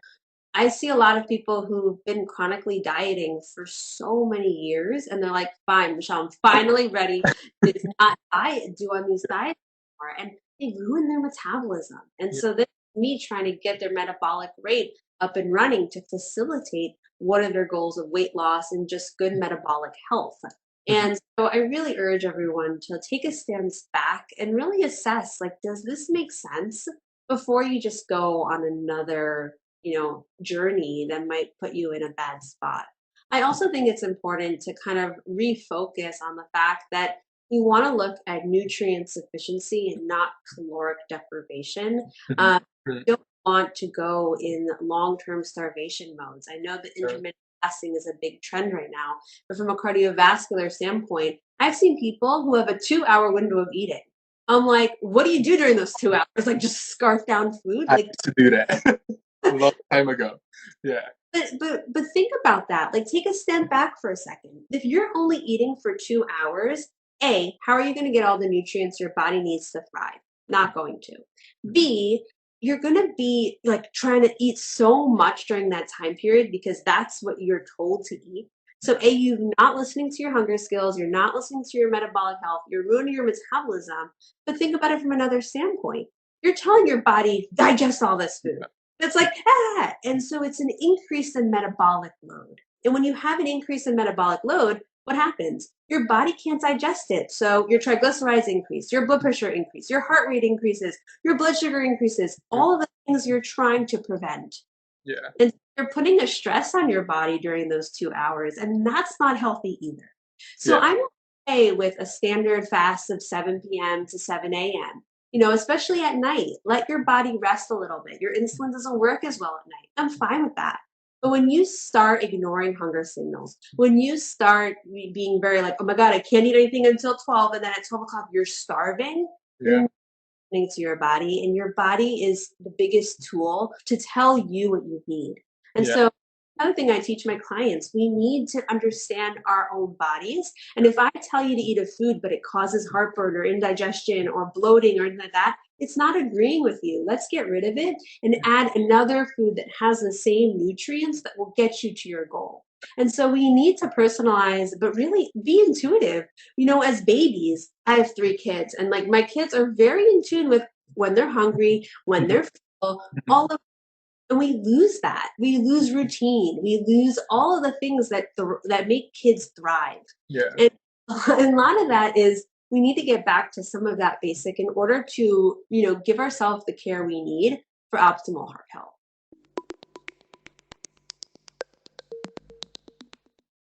I see a lot of people who've been chronically dieting for so many years, and they're like, fine, Michelle, I'm finally ready to not diet, do on these diets anymore. And they ruin their metabolism. And Yeah. so this is me trying to get their metabolic rate up and running to facilitate what are their goals of weight loss and just good metabolic health. Mhm. And so I really urge everyone to take a stance back and really assess, like, does this make sense before you just go on another journey that might put you in a bad spot. I also think it's important to kind of refocus on the fact that we want to look at nutrient sufficiency and not caloric deprivation. Mhm. Um, Right. we don't want to go in long-term starvation modes. I know that Sure. intermittent fasting is a big trend right now, but from a cardiovascular standpoint, I've seen people who have a 2-hour window of eating. I'm like, what do you do during those 2 hours? Like just scarf down food? I Like used to do that a long time ago. Yeah. but think about that. Like, take a step back for a second. If you're only eating for 2 hours, A, how are you going to get all the nutrients your body needs to thrive? Not going to. Mhm. B, you're going to be like trying to eat so much during that time period because that's what you're told to eat. So, A, you're not listening to your hunger skills, you're not listening to your metabolic health, you're ruining your metabolism. But think about it from another standpoint. You're telling your body, digest all this food. Yeah. It's like, and so it's an increase in metabolic load. And when you have an increase in metabolic load, what happens? Your body can't digest it. So your triglycerides increase, your blood pressure increase, your heart rate increases, your blood sugar increases, all of the things you're trying to prevent. Yeah. And you're putting a stress on your body during those 2 hours, and that's not healthy either. So Yeah. I'm okay with a standard fast of 7 p.m. to 7 a.m. Especially at night. Let your body rest a little bit. Your insulin doesn't work as well at night. I'm fine with that. But when you start ignoring hunger signals, when you start being very like, oh my God, I can't eat anything until 12, and then at 12 o'clock you're starving, Yeah. you're listening to your body, and your body is the biggest tool to tell you what you need. And Yeah. so another thing I teach my clients, we need to understand our own bodies. And if I tell you to eat a food but it causes heartburn or indigestion or bloating or anything like that, it's not agreeing with you. Let's get rid of it and add another food that has the same nutrients that will get you to your goal. And so we need to personalize, but really be intuitive. As babies, I have 3 kids, and like my kids are very in tune with when they're hungry, when Mhm. they're full, Mhm. all of, and we lose that. We lose routine. We lose all of the things that make kids thrive. Yeah. And a lot of that is we need to get back to some of that basic in order to, give ourselves the care we need for optimal heart health.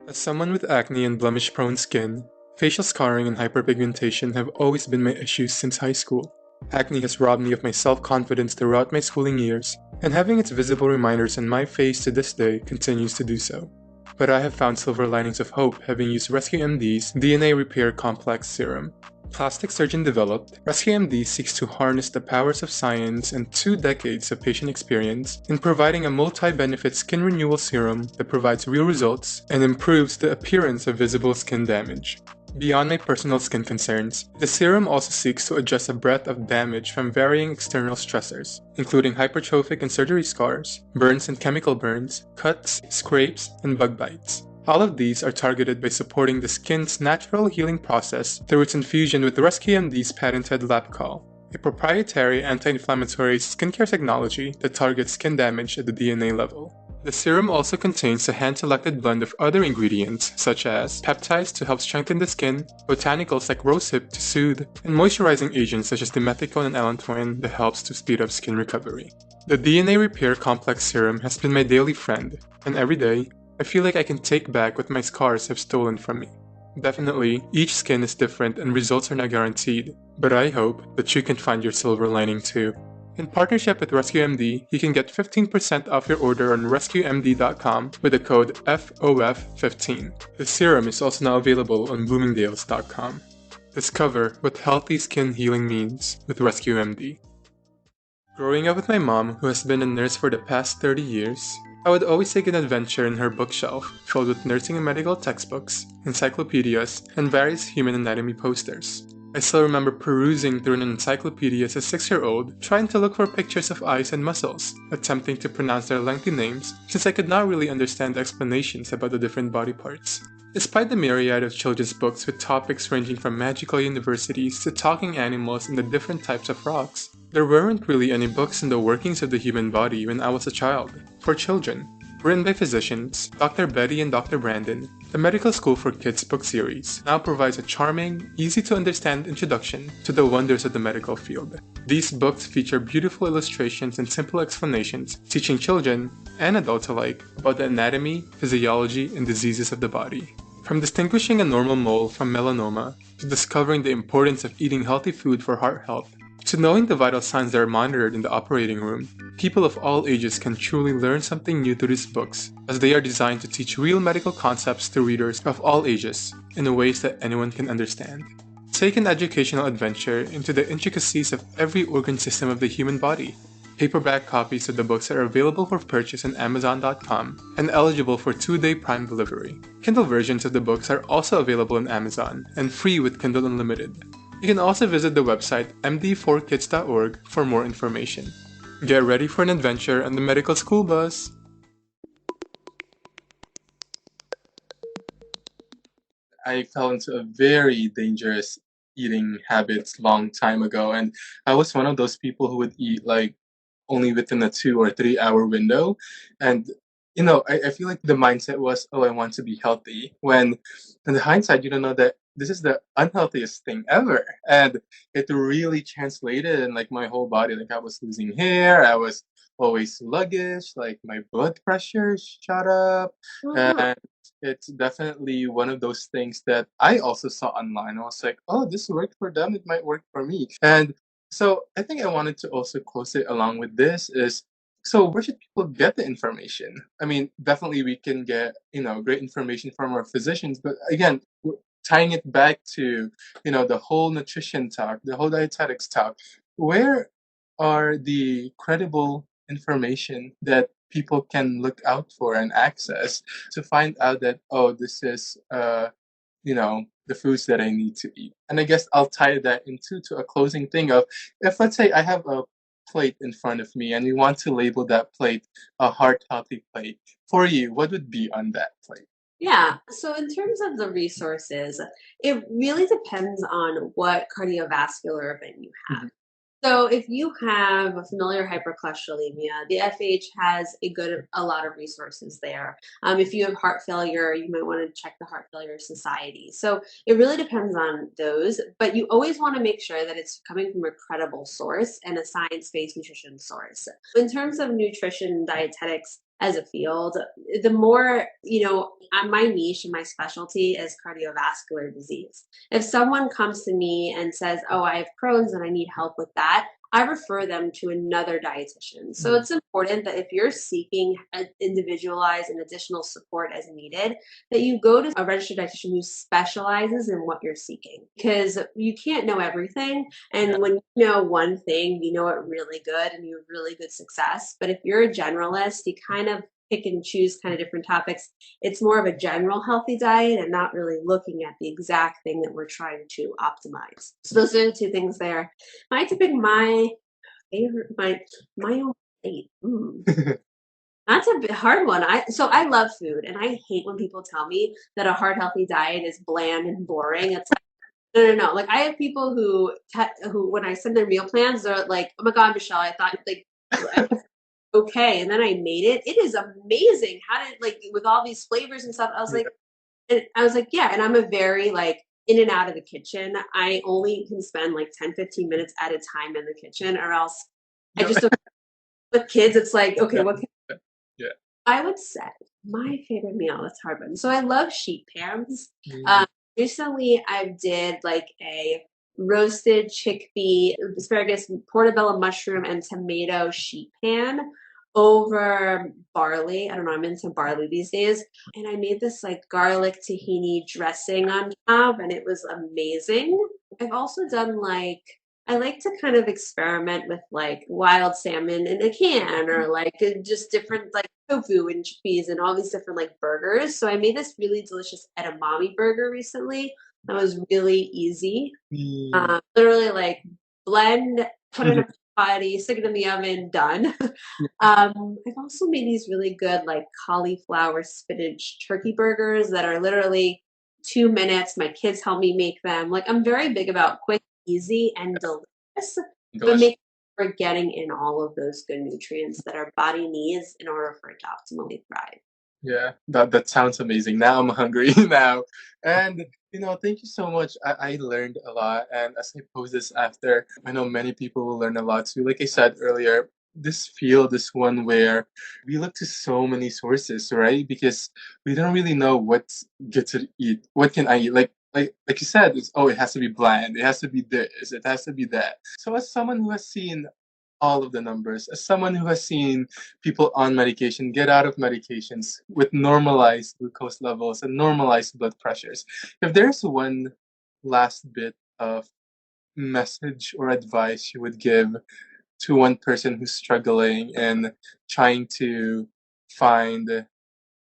As someone with acne and blemish-prone skin, facial scarring and hyperpigmentation have always been my issues since high school. Acne has robbed me of my self-confidence throughout my schooling years, and having its visible reminders on my face to this day continues to do so. But I have found silver linings of hope having used Rescue MD's DNA Repair Complex Serum. Plastic surgeon developed, Rescue MD seeks to harness the powers of science and 2 decades of patient experience in providing a multi-benefit skin renewal serum that provides real results and improves the appearance of visible skin damage. Beyond my personal skin concerns, the serum also seeks to address a breadth of damage from varying external stressors, including hypertrophic and surgery scars, burns and chemical burns, cuts, scrapes, and bug bites. All of these are targeted by supporting the skin's natural healing process through its infusion with Rescue MD's patented LabCall, a proprietary anti-inflammatory skincare technology that targets skin damage at the DNA level. The serum also contains a hand-selected blend of other ingredients, such as peptides to help strengthen the skin, botanicals like rosehip to soothe, and moisturizing agents such as dimethicone and allantoin that helps to speed up skin recovery. The DNA Repair Complex Serum has been my daily friend, and every day, I feel like I can take back what my scars have stolen from me. Definitely, each skin is different and results are not guaranteed, but I hope that you can find your silver lining too. In partnership with RescueMD, you can get 15% off your order on rescuemd.com with the code FOF15. The serum is also now available on bloomingdales.com. Discover what healthy skin healing means with RescueMD. Growing up with my mom, who has been a nurse for the past 30 years, I would always take an adventure in her bookshelf filled with nursing and medical textbooks, encyclopedias, and various human anatomy posters. I still remember perusing through an encyclopedia as a 6-year-old, trying to look for pictures of eyes and muscles, attempting to pronounce their lengthy names, since I could not really understand explanations about the different body parts. Despite the myriad of children's books with topics ranging from magical universities to talking animals and the different types of rocks, there weren't really any books on the workings of the human body when I was a child, for children. Written by physicians, Dr. Betty and Dr. Brandon, the Medical School for Kids book series now provides a charming, easy to understand introduction to the wonders of the medical field. These books feature beautiful illustrations and simple explanations, teaching children and adults alike about the anatomy, physiology, and diseases of the body. From distinguishing a normal mole from melanoma, to discovering the importance of eating healthy food for heart health, to knowing the vital signs that are monitored in the operating room, people of all ages can truly learn something new through these books, as they are designed to teach real medical concepts to readers of all ages in ways that anyone can understand. Take an educational adventure into the intricacies of every organ system of the human body. Paperback copies of the books are available for purchase on Amazon.com and eligible for 2-day Prime delivery. Kindle versions of the books are also available on Amazon and free with Kindle Unlimited. You can also visit the website md4kids.org for more information. Get ready for an adventure on the medical school bus! I fell into a very dangerous eating habits long time ago, and I was one of those people who would eat like only within a 2 or 3 hour window. And I feel like the mindset was, oh, I want to be healthy. When in the hindsight, you don't know that this is the unhealthiest thing ever. And it really translated in like my whole body. Like I was losing hair, I was always sluggish, like my blood pressure shot up. And it's definitely one of those things that I also saw online. I was like, oh, this worked for them, it might work for me. And so I think I wanted to also close it along with this is, so where should people get the information? I mean, definitely we can get, great information from our physicians, but again, tying it back to, the whole nutrition talk, the whole dietetics talk, where are the credible information that people can look out for and access to find out that, oh, this is the foods that I need to eat. And I guess I'll tie that into to a closing thing of, if let's say I have a plate in front of me and you want to label that plate a heart healthy plate, for you, what would be on that plate? Yeah. So in terms of the resources, it really depends on what cardiovascular event you have. Mhm. So if you have a familiar hypercholesterolemia, the FH has a lot of resources there. If you have heart failure, you might want to check the Heart Failure Society. So it really depends on those, but you always want to make sure that it's coming from a credible source and a science-based nutrition source. In terms of nutrition and dietetics as a field, the more, on my niche and my specialty is cardiovascular disease. If someone comes to me and says, oh, I have Crohn's and I need help with that, I refer them to another dietitian. So Mhm. it's important that if you're seeking individualized and additional support as needed, that you go to a registered dietitian who specializes in what you're seeking, because you can't know everything. Yeah. And when you know one thing, you know it really good and you have really good success. But if you're a generalist, you kind of pick and choose kind of different topics. It's more of a general healthy diet and not really looking at the exact thing that we're trying to optimize. So those are the two things there. If I had to pick my favorite, my own plate. That's a bit hard one. I love food, and I hate when people tell me that a heart healthy diet is bland and boring. It's like, no, no, no. Like I have people who when I send their meal plans, they're like, "Oh my God, Michelle, I thought like okay," and then I made it. It is amazing. How did like with all these flavors and stuff? I was like, yeah, and I'm a very like in and out of the kitchen. I only can spend like 10, 15 minutes at a time in the kitchen, or else I Yeah. just don't, with kids, it's like, okay, Yeah. what can Yeah. I would say my favorite meal, that's hard one. So I love sheet pans. Mm. Um, recently I did like a roasted chickpea, asparagus, portobello mushroom, and tomato sheet pan over barley. I don't know, I'm into barley these days. And I made this like garlic tahini dressing on top, and it was amazing. I've also done like I like to kind of experiment with like wild salmon in a can or like just different like tofu and chickpeas and all these different like burgers. So I made this really delicious edamame burger recently That was really easy. Literally like blend, put it in a potty, stick it in the oven, done. I've also made these really good like cauliflower spinach turkey burgers that are literally 2 minutes. My kids help me make them. Like I'm very big about quick, easy, and delicious, but make sure we're getting in all of those good nutrients that our body needs in order for it to optimally thrive. Yeah, that sounds amazing. Now I'm hungry now. And thank you so much. I learned a lot. And as I post this after, I know many people will learn a lot too. Like I said earlier, this field is one where we look to so many sources, right? Because we don't really know what's good to eat. What can I eat? Like you said, it has to be bland. It has to be this. It has to be that. So as someone who has seen all of the numbers, as someone who has seen people on medication get out of medications with normalized glucose levels and normalized blood pressures, if there's one last bit of message or advice you would give to one person who's struggling and trying to find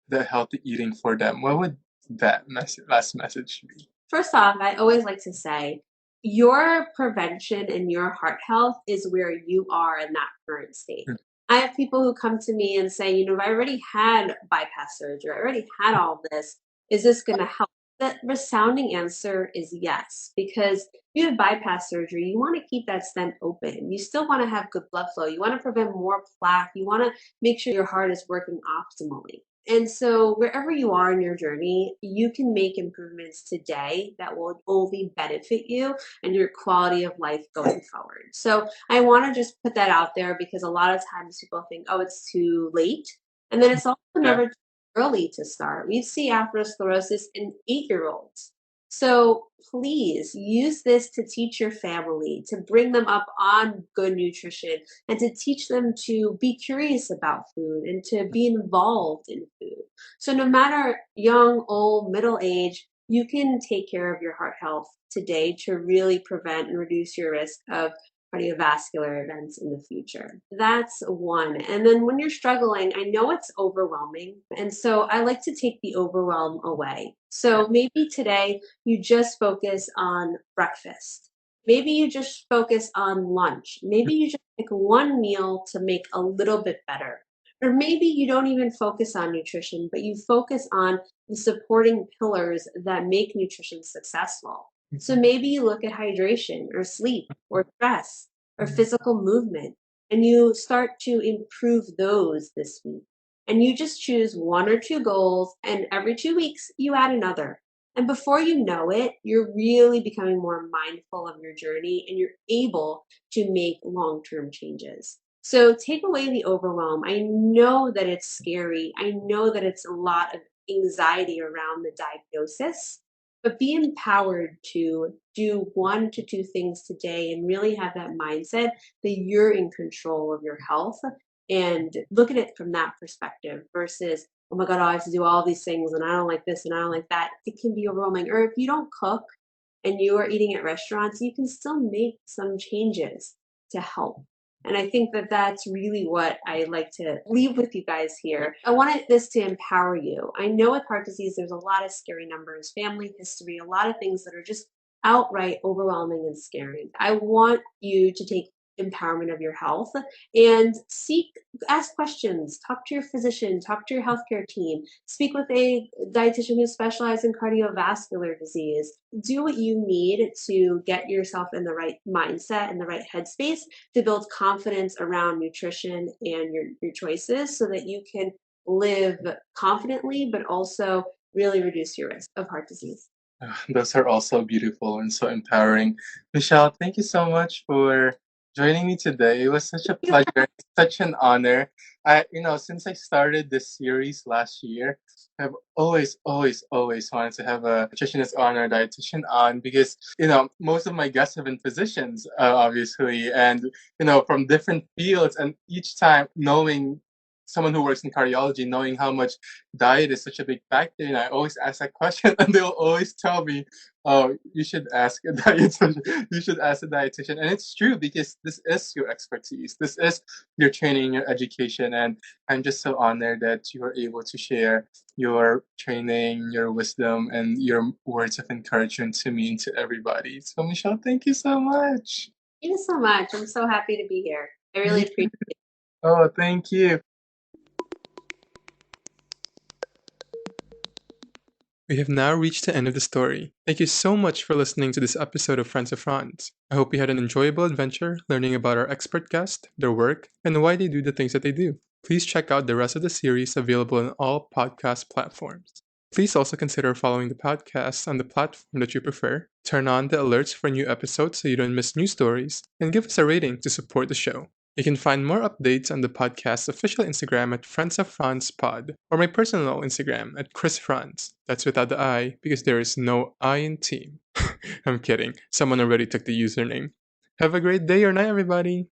the healthy eating for them, what would that last message be? First off, I always like to say your prevention and your heart health is where you are in that current state. I have people who come to me and say, I already had bypass surgery, I already had all this. Is this going to help? The resounding answer is yes, because if you have bypass surgery, you want to keep that stent open. You still want to have good blood flow. You want to prevent more plaque. You want to make sure your heart is working optimally. And so, wherever you are in your journey, you can make improvements today that will only benefit you and your quality of life going forward. So, I want to just put that out there because a lot of times people think, oh, it's too late. And then it's also Yeah. never too early to start. We see atherosclerosis in 8-year-olds. So, please use this to teach your family, to bring them up on good nutrition, and to teach them to be curious about food and to be involved in food. So, no matter young, old, middle age, you can take care of your heart health today to really prevent and reduce your risk of cardiovascular events in the future. That's one. And then when you're struggling, I know it's overwhelming. And so I like to take the overwhelm away. So maybe today you just focus on breakfast. Maybe you just focus on lunch. Maybe you just pick one meal to make a little bit better. Or maybe you don't even focus on nutrition, but you focus on the supporting pillars that make nutrition successful. So maybe you look at hydration or sleep or stress or physical movement, and you start to improve those this week. And you just choose one or two goals, and every 2 weeks, you add another. And before you know it, you're really becoming more mindful of your journey and you're able to make long term changes. So take away the overwhelm. I know that it's scary. I know that it's a lot of anxiety around the diagnosis, but be empowered to do 1 to 2 things today and really have that mindset that you're in control of your health and look at it from that perspective versus, oh my God, I have to do all these things and I don't like this and I don't like that. It can be overwhelming. Or if you don't cook and you are eating at restaurants, you can still make some changes to help. And I think that that's really what I like to leave with you guys here. I wanted this to empower you. I know with heart disease, there's a lot of scary numbers, family history, a lot of things that are just outright overwhelming and scary. I want you to take empowerment of your health and ask questions, talk to your physician, talk to your healthcare team, speak with a dietitian who specializes in cardiovascular disease. Do what you need to get yourself in the right mindset and the right headspace to build confidence around nutrition and your choices so that you can live confidently, but also really reduce your risk of heart disease. Those are all so beautiful and so empowering. Michelle, thank you so much for joining me today. It was such a pleasure, such an honor. Since I started this series last year, I've always, always, always wanted to have a nutritionist on or dietitian on because, most of my guests have been physicians, obviously, and, from different fields. And each time knowing someone who works in cardiology, knowing how much diet is such a big factor, and I always ask that question, and they'll always tell me, "Oh, you should ask a dietitian. You should ask a dietitian." And it's true because this is your expertise. This is your training, your education, and I'm just so honored that you are able to share your training, your wisdom, and your words of encouragement to me and to everybody. So, Michelle, thank you so much. Thank you so much. I'm so happy to be here. I really You- appreciate it. Oh, thank you. We have now reached the end of the story. Thank you so much for listening to this episode of Friends of Franz. I hope you had an enjoyable adventure learning about our expert guest, their work, and why they do the things that they do. Please check out the rest of the series available on all podcast platforms. Please also consider following the podcast on the platform that you prefer, turn on the alerts for new episodes so you don't miss new stories, and give us a rating to support the show. You can find more updates on the podcast's official Instagram at Friends of Franz Pod, or my personal Instagram at Chris Franz. That's without the I, because there is no I in team. I'm kidding. Someone already took the username. Have a great day or night, everybody!